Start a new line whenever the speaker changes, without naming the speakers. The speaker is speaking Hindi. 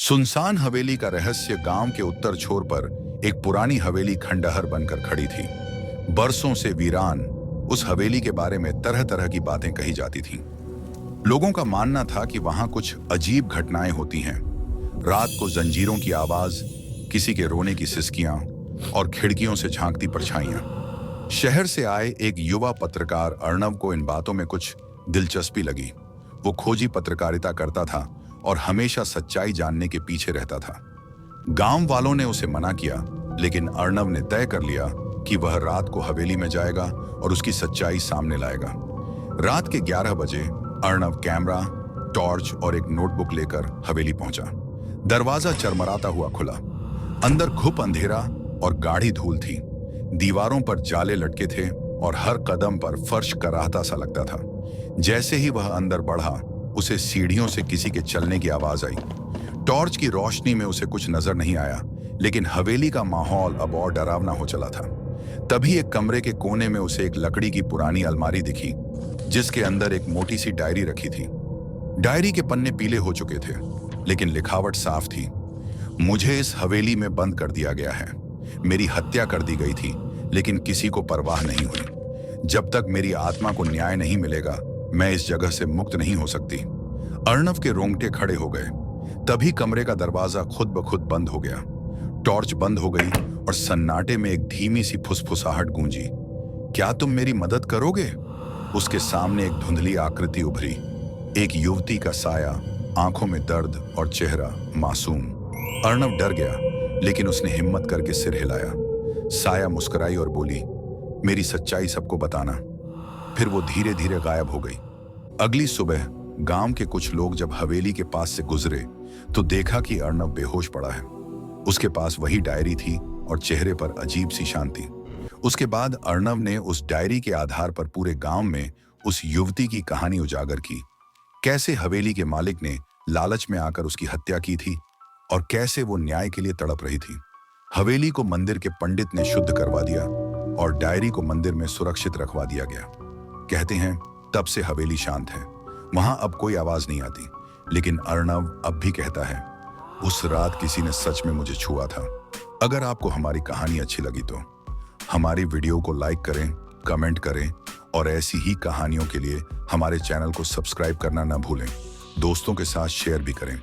सुनसान हवेली का रहस्य। गांव के उत्तर छोर पर एक पुरानी हवेली खंडहर बनकर खड़ी थी। बरसों से वीरान उस हवेली के बारे में तरह तरह की बातें कही जाती थीं। लोगों का मानना था कि वहां कुछ अजीब घटनाएं होती हैं। रात को जंजीरों की आवाज, किसी के रोने की सिसकियां और खिड़कियों से झांकती परछाइयां। शहर से आए एक युवा पत्रकार अर्णव को इन बातों में कुछ दिलचस्पी लगी। वो खोजी पत्रकारिता करता था और हमेशा सच्चाई जानने के पीछे रहता था। गांव वालों ने उसे मना किया, लेकिन अर्णव ने तय कर लिया कि वह रात को हवेली में जाएगा और उसकी सच्चाई सामने लाएगा। रात के 11 बजे अर्णव कैमरा, टॉर्च और एक नोटबुक लेकर हवेली पहुंचा। दरवाजा चरमराता हुआ खुला। अंदर घुप अंधेरा और गाढ़ी धूल थी। दीवारों पर जाले लटके थे और हर कदम पर फर्श कराहता सा लगता था। जैसे ही वह अंदर बढ़ा, उसे सीढ़ियों से किसी के चलने की आवाज आई। टॉर्च की रोशनी में उसे कुछ नजर नहीं आया, लेकिन हवेली का माहौल अब और डरावना हो चला था। तभी एक कमरे के कोने में उसे एक लकड़ी की पुरानी अलमारी दिखी, जिसके अंदर एक मोटी सी डायरी रखी थी। डायरी के पन्ने पीले हो चुके थे, लेकिन लिखावट साफ थी। मुझे इस हवेली में बंद कर दिया गया है। मेरी हत्या कर दी गई थी, लेकिन किसी को परवाह नहीं हुई। जब तक मेरी आत्मा को न्याय नहीं मिलेगा, मैं इस जगह से मुक्त नहीं हो सकती। अर्णव के रोंगटे खड़े हो गए। तभी कमरे का दरवाजा खुद ब खुद बंद हो गया। टॉर्च बंद हो गई और सन्नाटे में एक धीमी सी फुसफुसाहट गूंजी। क्या तुम मेरी मदद करोगे? उसके सामने एक धुंधली आकृति उभरी। एक युवती का साया, आंखों में दर्द और चेहरा मासूम। अर्णव डर गया, लेकिन उसने हिम्मत करके सिर हिलाया। साया मुस्कुराई और बोली, मेरी सच्चाई सबको बताना। फिर वो धीरे धीरे गायब हो गई। अगली सुबह गांव के कुछ लोग जब हवेली के पास से गुजरे, तो देखा कि अर्णव बेहोश पड़ा है। उसके पास वही डायरी थी और चेहरे पर अजीब सी शांति। उसके बाद अर्णव ने उस डायरी के आधार पर पूरे गांव में उस युवती की कहानी उजागर की। कैसे हवेली के मालिक ने लालच में आकर उसकी हत्या की थी और कैसे वो न्याय के लिए तड़प रही थी। हवेली को मंदिर के पंडित ने शुद्ध करवा दिया और डायरी को मंदिर में सुरक्षित रखवा दिया गया। कहते हैं तब से हवेली शांत है। वहां अब कोई आवाज नहीं आती, लेकिन अर्णव अब भी कहता है, उस रात किसी ने सच में मुझे छुआ था। अगर आपको हमारी कहानी अच्छी लगी तो हमारी वीडियो को लाइक करें, कमेंट करें और ऐसी ही कहानियों के लिए हमारे चैनल को सब्सक्राइब करना ना भूलें। दोस्तों के साथ शेयर भी करें।